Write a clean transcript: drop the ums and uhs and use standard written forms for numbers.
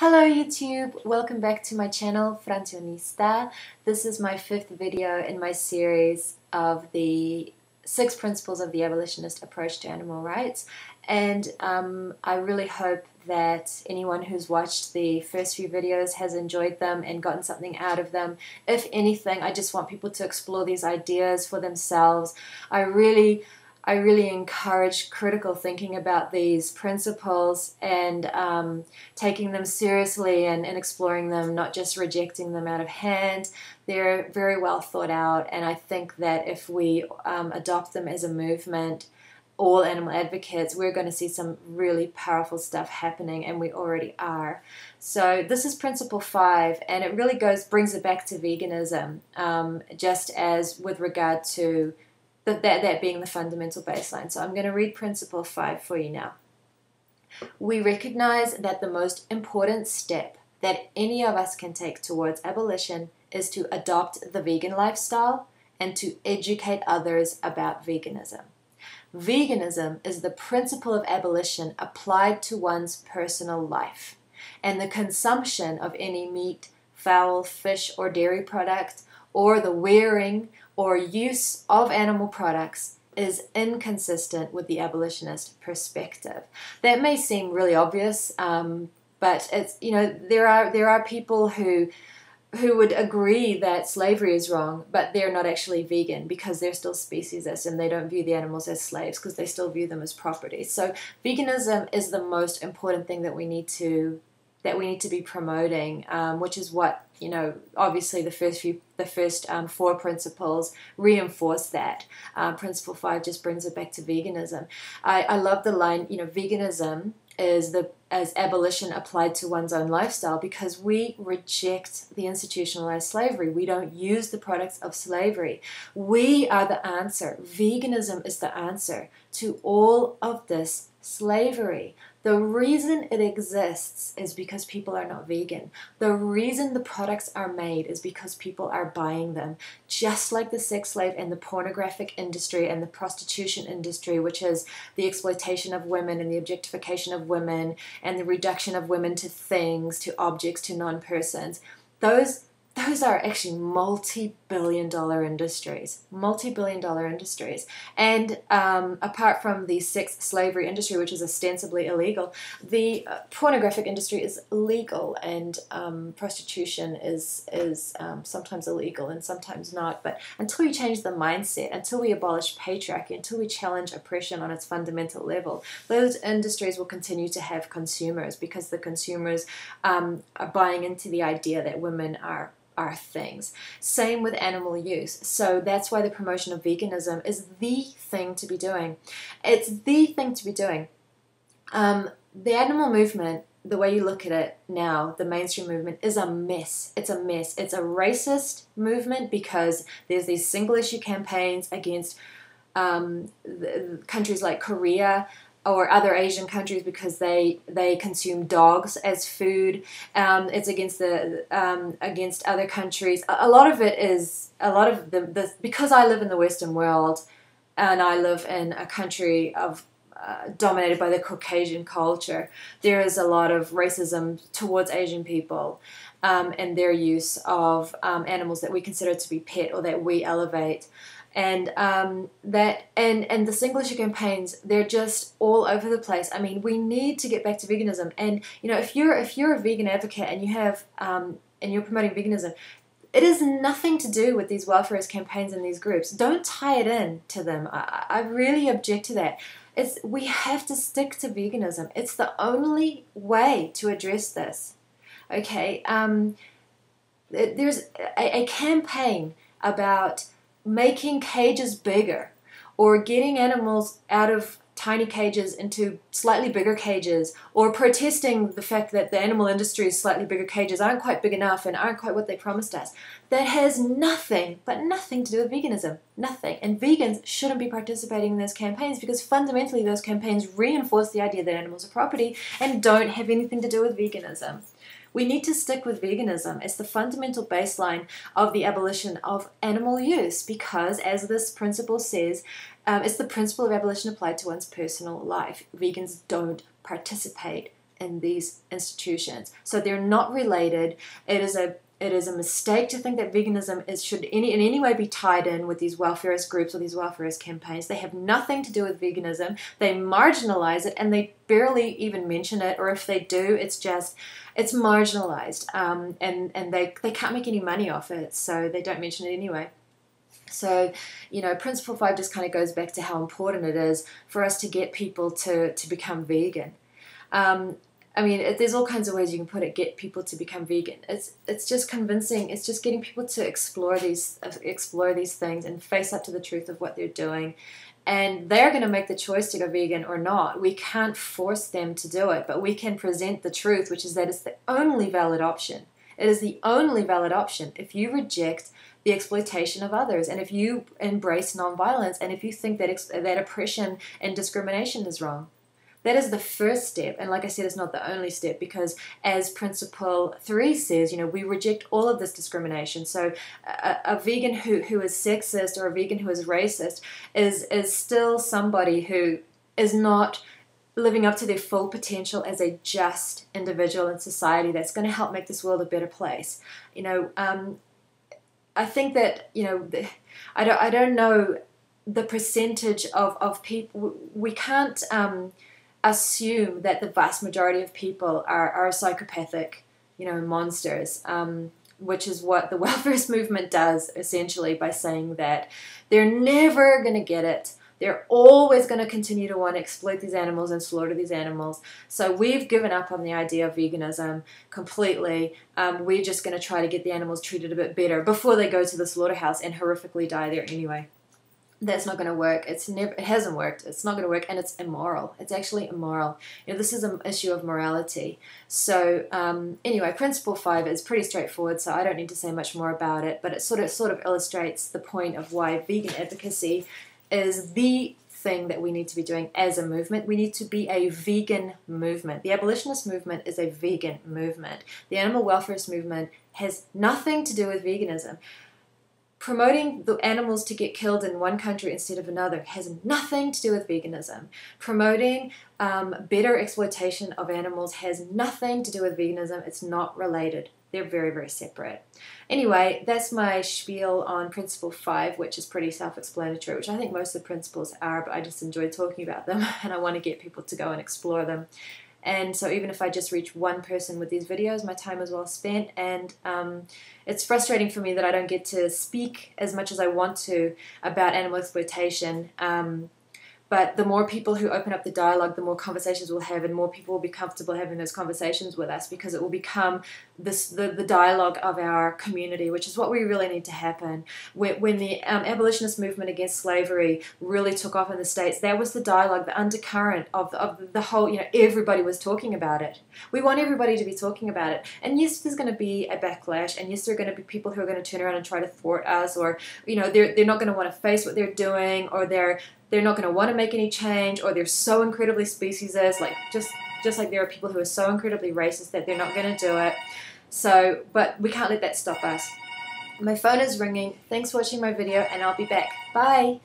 Hello YouTube, welcome back to my channel, Francionista. This is my 5th video in my series of the 6 principles of the abolitionist approach to animal rights, and I really hope that anyone who's watched the first few videos has enjoyed them and gotten something out of them. If anything, I just want people to explore these ideas for themselves. I really encourage critical thinking about these principles and taking them seriously and exploring them, not just rejecting them out of hand. They're very well thought out, and I think that if we adopt them as a movement, all animal advocates, we're going to see some really powerful stuff happening, and we already are. So this is principle 5, and it really brings it back to veganism, just as with regard to that being the fundamental baseline. So I'm going to read principle 5 for you now. We recognize that the most important step that any of us can take towards abolition is to adopt the vegan lifestyle and to educate others about veganism. Veganism is the principle of abolition applied to one's personal life, and the consumption of any meat, fowl, fish, or dairy product, or the wearing or use of animal products is inconsistent with the abolitionist perspective. That may seem really obvious, but it's, there are people who would agree that slavery is wrong, but they're not actually vegan because they're still speciesist and they don't view the animals as slaves because they still view them as property. So veganism is the most important thing that we need to be promoting, which is what, obviously the first 4 principles reinforce that. Principle 5 just brings it back to veganism. I love the line, veganism is as abolition applied to one's own lifestyle, because we reject the institutionalized slavery. We don't use the products of slavery. We are the answer. Veganism is the answer to all of this slavery. The reason it exists is because people are not vegan. The reason the products are made is because people are buying them. Just like the sex slave and the pornographic industry and the prostitution industry, which is the exploitation of women and the objectification of women and the reduction of women to things, to objects, to non-persons. Those are actually multi-billion-dollar industries. Multi-billion-dollar industries. And apart from the sex slavery industry, which is ostensibly illegal, the pornographic industry is legal, and prostitution is sometimes illegal and sometimes not. But until we change the mindset, until we abolish patriarchy, until we challenge oppression on its fundamental level, those industries will continue to have consumers, because the consumers are buying into the idea that women are things. Same with animal use. So that's why the promotion of veganism is the thing to be doing. It's the thing to be doing. The animal movement, the way you look at it now, the mainstream movement, is a mess. It's a mess. It's a racist movement because there's these single issue campaigns against countries like Korea or other Asian countries because they consume dogs as food. It's against against other countries. A lot of it is because I live in the Western world, and I live in a country dominated by the Caucasian culture. There is a lot of racism towards Asian people and their use of animals that we consider to be pet or that we elevate. And the single issue campaigns, they're just all over the place. I mean, we need to get back to veganism. And if you're a vegan advocate and you have and you're promoting veganism, it has nothing to do with these welfarist campaigns and these groups. Don't tie it in to them. I really object to that. We have to stick to veganism. It's the only way to address this. Okay. There's a campaign about making cages bigger, or getting animals out of tiny cages into slightly bigger cages, or protesting the fact that the animal industry's slightly bigger cages aren't quite big enough and aren't quite what they promised us. That has nothing to do with veganism. Nothing. And vegans shouldn't be participating in those campaigns, because fundamentally those campaigns reinforce the idea that animals are property and don't have anything to do with veganism. We need to stick with veganism. It's the fundamental baseline of the abolition of animal use, because, as this principle says, it's the principle of abolition applied to one's personal life. Vegans don't participate in these institutions. So they're not related. It is a mistake to think that veganism should in any way be tied in with these welfarist groups or these welfarist campaigns. They have nothing to do with veganism. They marginalize it, and they barely even mention it, or if they do, it's marginalized, and they can't make any money off it, so they don't mention it anyway. So, you know, Principle 5 just kind of goes back to how important it is for us to get people to become vegan. I mean, there's all kinds of ways you can put it, get people to become vegan. It's just convincing. It's just getting people to explore these things and face up to the truth of what they're doing. And they're going to make the choice to go vegan or not. We can't force them to do it, but we can present the truth, which is that it's the only valid option. It is the only valid option if you reject the exploitation of others, and if you embrace nonviolence, and if you think that oppression and discrimination is wrong. That is the first step, and like I said, it's not the only step, because as Principle 3 says, you know, we reject all of this discrimination. So a vegan who is sexist, or a vegan who is racist is still somebody who is not living up to their full potential as a just individual in society that's going to help make this world a better place. You know, I think that, you know, I don't know the percentage of people. We can't assume that the vast majority of people are psychopathic, you know, monsters, which is what the welfarist movement does, essentially, by saying that they're never going to get it. They're always going to continue to want to exploit these animals and slaughter these animals. So we've given up on the idea of veganism completely. We're just going to try to get the animals treated a bit better before they go to the slaughterhouse and horrifically die there anyway. That's not going to work. It hasn't worked. It's not going to work, and it's immoral. It's actually immoral. You know, this is an issue of morality. So anyway, Principle 5 is pretty straightforward, so I don't need to say much more about it, but it sort of illustrates the point of why vegan advocacy is the thing that we need to be doing as a movement. We need to be a vegan movement. The abolitionist movement is a vegan movement. The animal welfarist movement has nothing to do with veganism. Promoting the animals to get killed in one country instead of another has nothing to do with veganism. Promoting better exploitation of animals has nothing to do with veganism. It's not related. They're very, very separate. Anyway, that's my spiel on Principle 5, which is pretty self-explanatory, which I think most of the principles are, but I just enjoy talking about them, and I want to get people to go and explore them. And so even if I just reach one person with these videos, my time is well spent, and it's frustrating for me that I don't get to speak as much as I want to about animal exploitation. But the more people who open up the dialogue, the more conversations we'll have, and more people will be comfortable having those conversations with us, because it will become the dialogue of our community, which is what we really need to happen. When the abolitionist movement against slavery really took off in the States, that was the dialogue, the undercurrent of the whole, you know, everybody was talking about it. We want everybody to be talking about it. And yes, there's going to be a backlash, and yes, there are going to be people who are going to turn around and try to thwart us, or, you know, they're not going to want to face what they're doing, or they're not going to want to make any change, or they're so incredibly speciesist, like just like there are people who are so incredibly racist that they're not going to do it. So, but we can't let that stop us. My phone is ringing. Thanks for watching my video, and I'll be back. Bye!